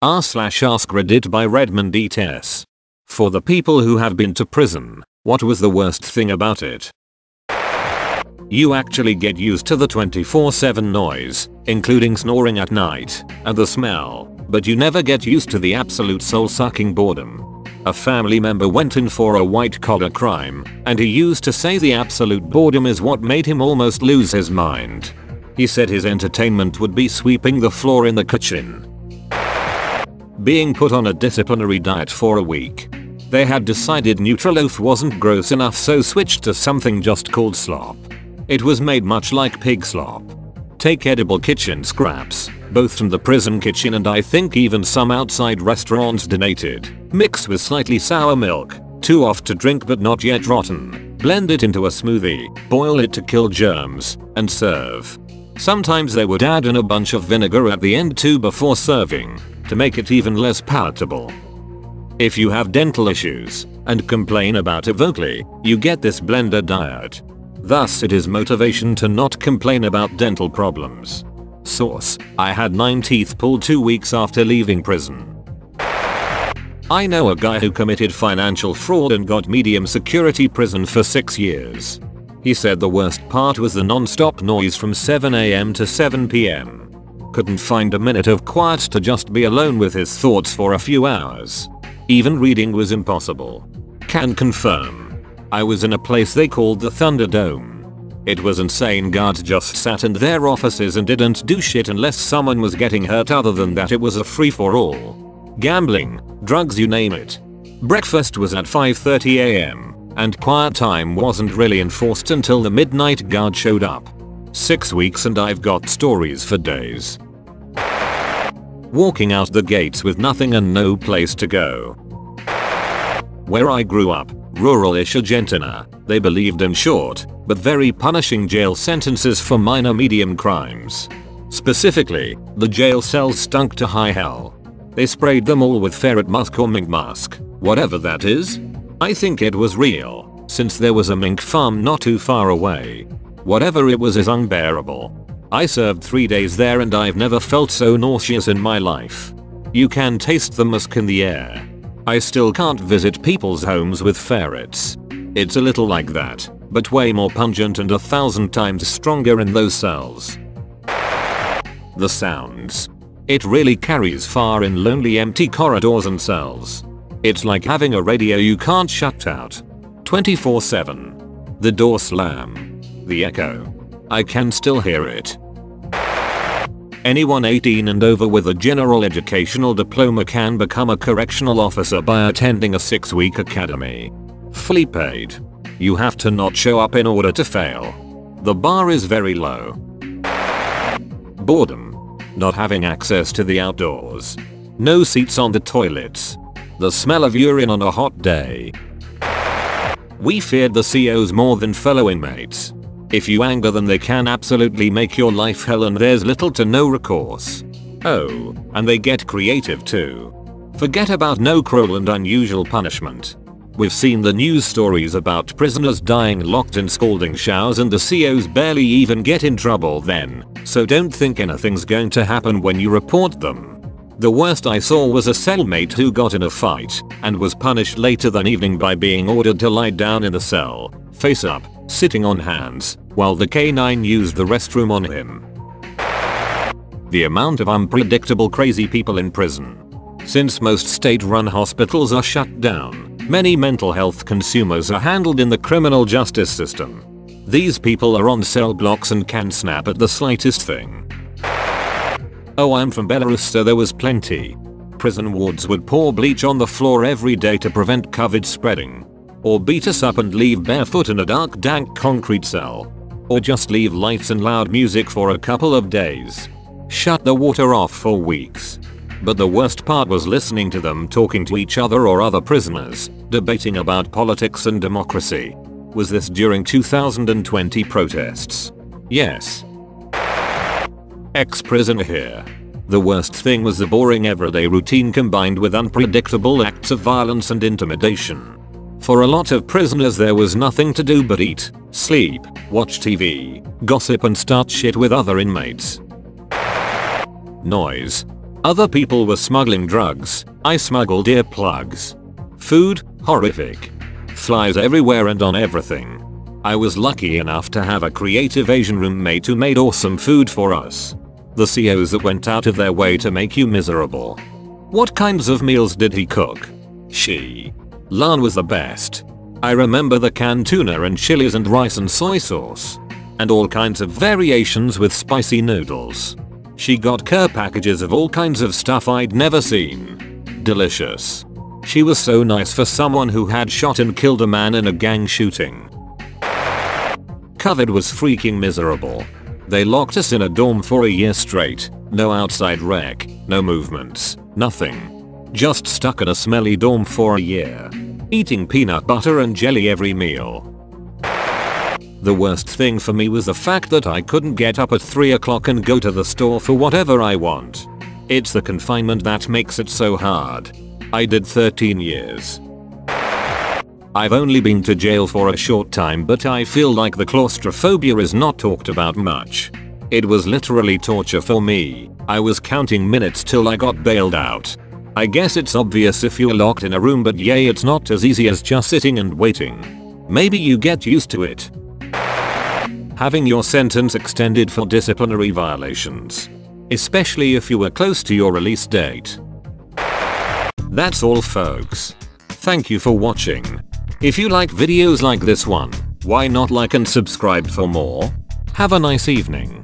r/AskReddit by Redmond ETS. For the people who have been to prison, what was the worst thing about it? You actually get used to the 24/7 noise, including snoring at night, and the smell, but you never get used to the absolute soul-sucking boredom. A family member went in for a white-collar crime, and he used to say the absolute boredom is what made him almost lose his mind. He said his entertainment would be sweeping the floor in the kitchen. Being put on a disciplinary diet for a week. They had decided Nutriloaf wasn't gross enough, so switched to something just called slop. It was made much like pig slop. Take edible kitchen scraps, both from the prison kitchen and I think even some outside restaurants donated, mix with slightly sour milk, too off to drink but not yet rotten, blend it into a smoothie, boil it to kill germs, and serve. Sometimes they would add in a bunch of vinegar at the end too before serving, to make it even less palatable. If you have dental issues, and complain about it vocally, you get this blender diet. Thus it is motivation to not complain about dental problems. Source: I had 9 teeth pulled 2 weeks after leaving prison. I know a guy who committed financial fraud and got medium security prison for 6 years. He said the worst part was the non-stop noise from 7 AM to 7 PM. Couldn't find a minute of quiet to just be alone with his thoughts for a few hours. Even reading was impossible. Can confirm. I was in a place they called the Thunderdome. It was insane. Guards just sat in their offices and didn't do shit unless someone was getting hurt. Other than that, it was a free-for-all. Gambling, drugs, you name it. Breakfast was at 5:30 AM, and quiet time wasn't really enforced until the midnight guard showed up. 6 weeks and I've got stories for days. Walking out the gates with nothing and no place to go. Where I grew up, rural-ish Argentina, they believed in short, but very punishing jail sentences for minor medium crimes. Specifically, the jail cells stunk to high hell. They sprayed them all with ferret musk or mink musk, whatever that is. I think it was real, since there was a mink farm not too far away. Whatever it was is unbearable. I served 3 days there and I've never felt so nauseous in my life. You can taste the musk in the air. I still can't visit people's homes with ferrets. It's a little like that, but way more pungent and 1,000 times stronger in those cells. The sounds. It really carries far in lonely empty corridors and cells. It's like having a radio you can't shut out. 24/7. The door slam. The echo. I can still hear it. Anyone 18 and over with a general educational diploma can become a correctional officer by attending a 6-week academy. Fully paid. You have to not show up in order to fail. The bar is very low. Boredom. Not having access to the outdoors. No seats on the toilets. The smell of urine on a hot day. We feared the COs more than fellow inmates. If you anger them, they can absolutely make your life hell and there's little to no recourse. Oh, and they get creative too. Forget about no cruel and unusual punishment. We've seen the news stories about prisoners dying locked in scalding showers and the COs barely even get in trouble then, so don't think anything's going to happen when you report them. The worst I saw was a cellmate who got in a fight and was punished later that evening by being ordered to lie down in the cell, face up, sitting on hands, while the K9 used the restroom on him. The amount of unpredictable crazy people in prison. Since most state-run hospitals are shut down, many mental health consumers are handled in the criminal justice system. These people are on cell blocks and can snap at the slightest thing. Oh, I'm from Belarus, so there was plenty. Prison wards would pour bleach on the floor every day to prevent COVID spreading. Or beat us up and leave barefoot in a dark, dank concrete cell. Or just leave lights and loud music for a couple of days. Shut the water off for weeks. But the worst part was listening to them talking to each other or other prisoners, debating about politics and democracy. Was this during 2020 protests? Yes. Ex-prisoner here. The worst thing was the boring everyday routine combined with unpredictable acts of violence and intimidation. For a lot of prisoners there was nothing to do but eat, sleep, watch TV, gossip and start shit with other inmates. Noise. Other people were smuggling drugs, I smuggled earplugs. Food, horrific. Flies everywhere and on everything. I was lucky enough to have a creative Asian roommate who made awesome food for us. The COs that went out of their way to make you miserable. What kinds of meals did he cook? She. Lan was the best. I remember the canned tuna and chilies and rice and soy sauce. And all kinds of variations with spicy noodles. She got care packages of all kinds of stuff I'd never seen. Delicious. She was so nice for someone who had shot and killed a man in a gang shooting. COVID was freaking miserable. They locked us in a dorm for a year straight. No outside rec, no movements, nothing. Just stuck in a smelly dorm for a year. Eating peanut butter and jelly every meal. The worst thing for me was the fact that I couldn't get up at 3 o'clock and go to the store for whatever I want. It's the confinement that makes it so hard. I did 13 years. I've only been to jail for a short time, but I feel like the claustrophobia is not talked about much. It was literally torture for me. I was counting minutes till I got bailed out. I guess it's obvious if you're locked in a room, but yay, it's not as easy as just sitting and waiting. Maybe you get used to it. Having your sentence extended for disciplinary violations. Especially if you were close to your release date. That's all folks. Thank you for watching. If you like videos like this one, why not like and subscribe for more? Have a nice evening.